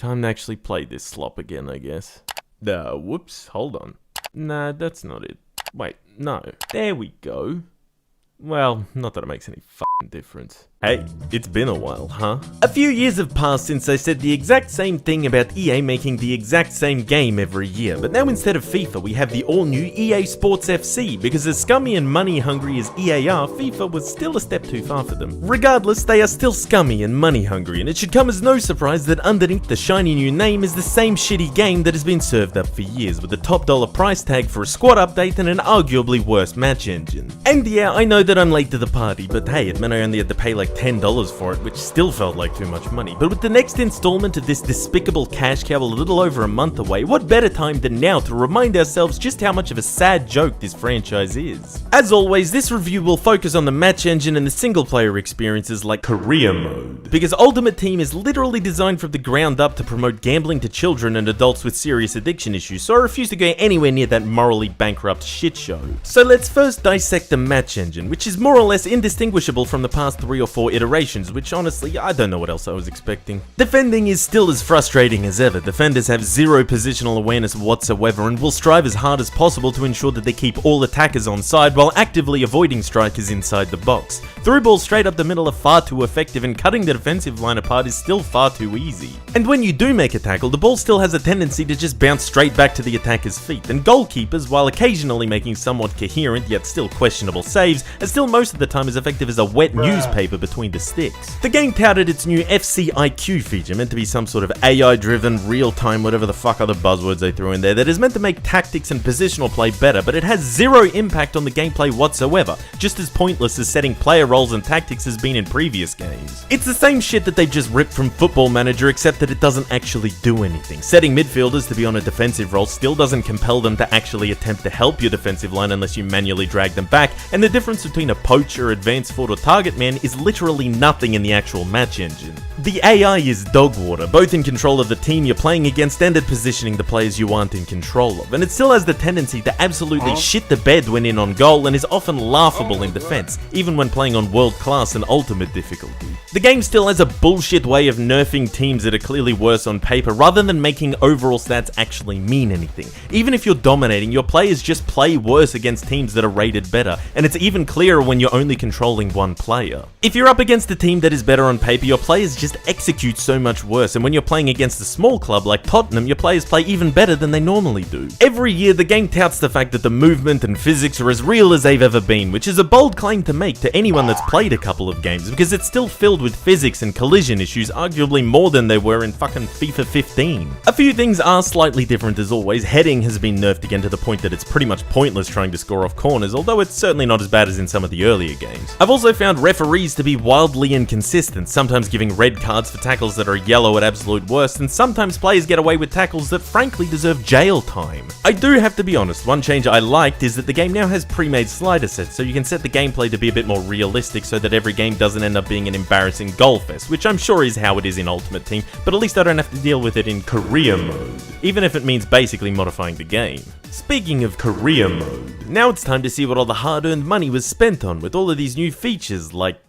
Time to actually play this slop again, I guess. Whoops, hold on. Nah, that's not it. Wait, no. There we go. Well, not that it makes any fucking difference. Hey, it's been a while, huh? A few years have passed since I said the exact same thing about EA making the exact same game every year, but now instead of FIFA we have the all-new EA Sports FC, because as scummy and money-hungry as EA are, FIFA was still a step too far for them. Regardless, they are still scummy and money-hungry, and it should come as no surprise that underneath the shiny new name is the same shitty game that has been served up for years, with a top dollar price tag for a squad update and an arguably worse match engine. And yeah, I know that I'm late to the party, but hey, it meant I only had to pay like $10 for it, which still felt like too much money. But with the next installment of this despicable cash cow a little over a month away, what better time than now to remind ourselves just how much of a sad joke this franchise is. As always, this review will focus on the match engine and the single player experiences like career mode, because Ultimate Team is literally designed from the ground up to promote gambling to children and adults with serious addiction issues, so I refuse to go anywhere near that morally bankrupt shit show. So let's first dissect the match engine, which is more or less indistinguishable from the past 3 or 4 iterations, which honestly, I don't know what else I was expecting. Defending is still as frustrating as ever. Defenders have zero positional awareness whatsoever and will strive as hard as possible to ensure that they keep all attackers on side while actively avoiding strikers inside the box. Through balls straight up the middle are far too effective, and cutting the defensive line apart is still far too easy. And when you do make a tackle, the ball still has a tendency to just bounce straight back to the attacker's feet, and goalkeepers, while occasionally making somewhat coherent yet still questionable saves, are still most of the time as effective as a wet newspaper between the sticks. The game touted its new FC IQ feature, meant to be some sort of AI-driven, real-time, whatever the fuck other buzzwords they threw in there, that is meant to make tactics and positional play better, but it has zero impact on the gameplay whatsoever, just as pointless as setting player roles and tactics has been in previous games. It's the same shit that they've just ripped from Football Manager, except that it doesn't actually do anything. Setting midfielders to be on a defensive role still doesn't compel them to actually attempt to help your defensive line unless you manually drag them back, and the difference between a poacher, advanced forward, or target man is literally nothing in the actual match engine. The AI is dog water, both in control of the team you're playing against and at positioning the players you aren't in control of, and it still has the tendency to absolutely shit the bed when in on goal and is often laughable in defense, even when playing on world class and ultimate difficulty. The game still has a bullshit way of nerfing teams that are clearly worse on paper rather than making overall stats actually mean anything. Even if you're dominating, your players just play worse against teams that are rated better, and it's even clearer when you're only controlling one player. If you're up against a team that is better on paper, your players just execute so much worse, and when you're playing against a small club like Tottenham, your players play even better than they normally do. Every year, the game touts the fact that the movement and physics are as real as they've ever been, which is a bold claim to make to anyone that's played a couple of games, because it's still filled with physics and collision issues, arguably more than they were in fucking FIFA 15. A few things are slightly different as always. Heading has been nerfed again to the point that it's pretty much pointless trying to score off corners, although it's certainly not as bad as in some of the earlier games. I've also found referees to be wildly inconsistent, sometimes giving red cards for tackles that are yellow at absolute worst, and sometimes players get away with tackles that frankly deserve jail time. I do have to be honest, one change I liked is that the game now has pre-made slider sets, so you can set the gameplay to be a bit more realistic so that every game doesn't end up being an embarrassing goal fest, which I'm sure is how it is in Ultimate Team, but at least I don't have to deal with it in career mode, even if it means basically modifying the game. Speaking of career mode, now it's time to see what all the hard-earned money was spent on with all of these new features like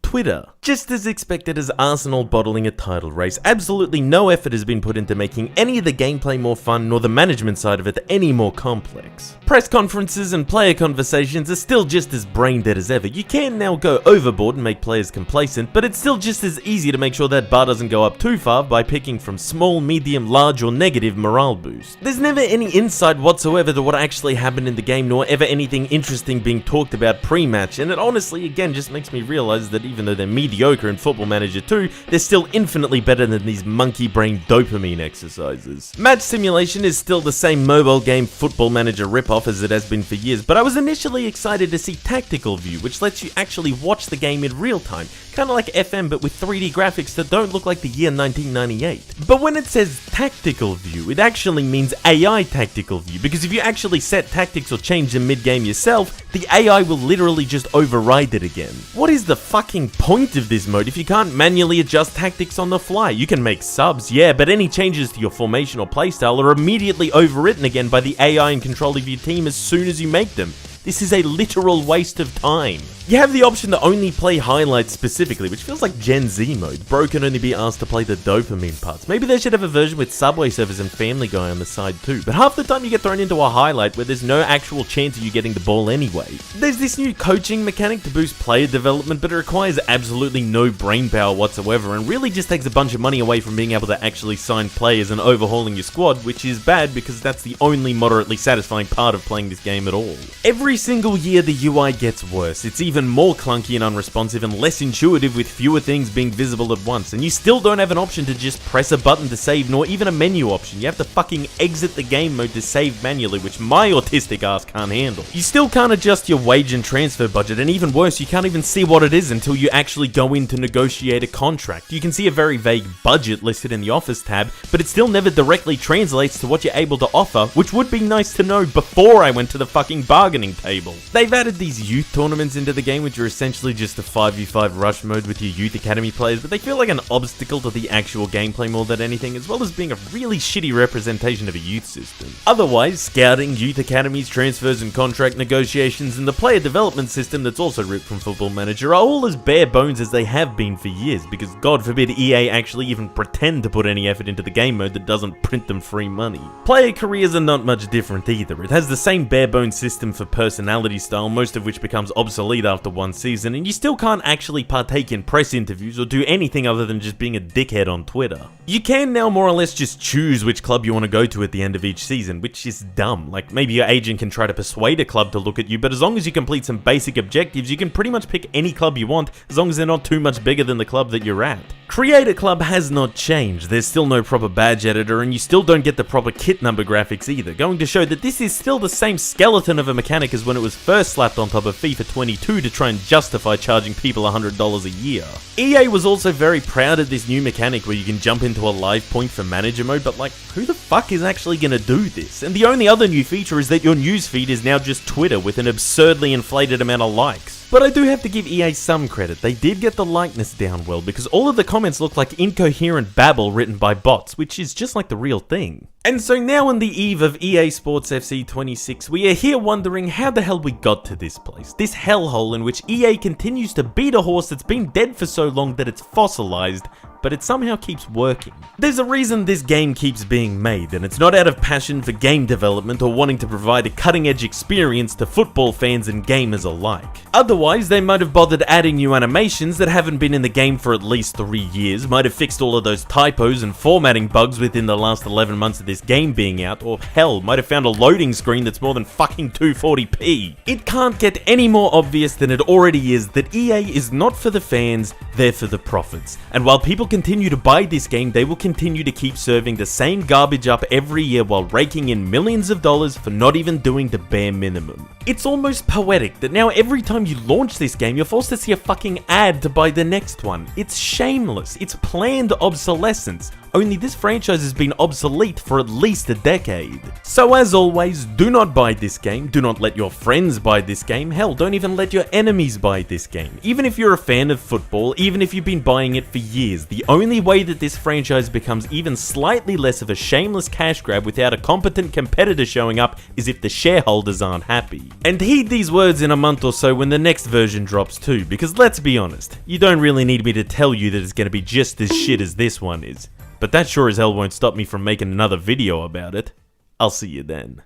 Twitter. Just as expected as Arsenal bottling a title race, absolutely no effort has been put into making any of the gameplay more fun nor the management side of it any more complex. Press conferences and player conversations are still just as brain dead as ever. You can now go overboard and make players complacent, but it's still just as easy to make sure that bar doesn't go up too far by picking from small, medium, large, or negative morale boost. There's never any insight whatsoever to what actually happened in the game, nor ever anything interesting being talked about pre-match, and it honestly again just makes me realize that even though they're mediocre in Football Manager 2, they're still infinitely better than these monkey brain dopamine exercises. Match simulation is still the same mobile game Football Manager ripoff as it has been for years, but I was initially excited to see Tactical View, which lets you actually watch the game in real time, kind of like FM but with 3D graphics that don't look like the year 1998. But when it says Tactical View, it actually means AI Tactical View, because if you actually set tactics or change them mid-game yourself, the AI will literally just override it again. What is the fucking point of this mode if you can't manually adjust tactics on the fly? You can make subs, yeah, but any changes to your formation or playstyle are immediately overwritten again by the AI in control of your team as soon as you make them. This is a literal waste of time. You have the option to only play highlights specifically, which feels like Gen Z mode. Bro can only be asked to play the dopamine parts. Maybe they should have a version with Subway Surfers and Family Guy on the side too. But half the time you get thrown into a highlight where there's no actual chance of you getting the ball anyway. There's this new coaching mechanic to boost player development, but it requires absolutely no brain power whatsoever and really just takes a bunch of money away from being able to actually sign players and overhauling your squad, which is bad because that's the only moderately satisfying part of playing this game at all. Every single year the UI gets worse. It's even more clunky and unresponsive and less intuitive with fewer things being visible at once, and you still don't have an option to just press a button to save, nor even a menu option. You have to fucking exit the game mode to save manually, which my autistic ass can't handle. You still can't adjust your wage and transfer budget, and even worse, you can't even see what it is until you actually go in to negotiate a contract. You can see a very vague budget listed in the Office tab, but it still never directly translates to what you're able to offer, which would be nice to know before I went to the fucking bargaining table. They've added these youth tournaments into the game, which are essentially just a 5v5 rush mode with your youth academy players, but they feel like an obstacle to the actual gameplay more than anything, as well as being a really shitty representation of a youth system. Otherwise, scouting, youth academies, transfers and contract negotiations, and the player development system that's also ripped from Football Manager are all as bare bones as they have been for years, because God forbid EA actually even pretend to put any effort into the game mode that doesn't print them free money. Player careers are not much different either. It has the same bare bones system for personality style, most of which becomes obsolete after one season, and you still can't actually partake in press interviews or do anything other than just being a dickhead on Twitter. You can now more or less just choose which club you want to go to at the end of each season, which is dumb. Like, maybe your agent can try to persuade a club to look at you, but as long as you complete some basic objectives, you can pretty much pick any club you want, as long as they're not too much bigger than the club that you're at. Create a club has not changed. There's still no proper badge editor, and you still don't get the proper kit number graphics either, going to show that this is still the same skeleton of a mechanic as when it was first slapped on top of FIFA 22 to try and justify charging people $100 a year. EA was also very proud of this new mechanic where you can jump into a live point for manager mode, but like, who the fuck is actually gonna do this? And the only other new feature is that your newsfeed is now just Twitter with an absurdly inflated amount of likes. But I do have to give EA some credit. They did get the likeness down well, because all of the comments look like incoherent babble written by bots, which is just like the real thing. And so now on the eve of EA Sports FC 26, we are here wondering how the hell we got to this place. This hellhole in which EA continues to beat a horse that's been dead for so long that it's fossilized, but it somehow keeps working. There's a reason this game keeps being made, and it's not out of passion for game development or wanting to provide a cutting-edge experience to football fans and gamers alike. Otherwise, they might have bothered adding new animations that haven't been in the game for at least 3 years, might have fixed all of those typos and formatting bugs within the last 11 months of this game being out, or hell, might have found a loading screen that's more than fucking 240p. It can't get any more obvious than it already is that EA is not for the fans, they're for the profits. And while people continue to buy this game, they will continue to keep serving the same garbage up every year while raking in millions of dollars for not even doing the bare minimum. It's almost poetic that now every time you launch this game, you're forced to see a fucking ad to buy the next one. It's shameless. It's planned obsolescence. Only this franchise has been obsolete for at least a decade. So as always, do not buy this game, do not let your friends buy this game, hell, don't even let your enemies buy this game. Even if you're a fan of football, even if you've been buying it for years, the only way that this franchise becomes even slightly less of a shameless cash grab without a competent competitor showing up is if the shareholders aren't happy. And heed these words in a month or so when the next version drops too, because let's be honest, you don't really need me to tell you that it's going to be just as shit as this one is. But that sure as hell won't stop me from making another video about it. I'll see you then.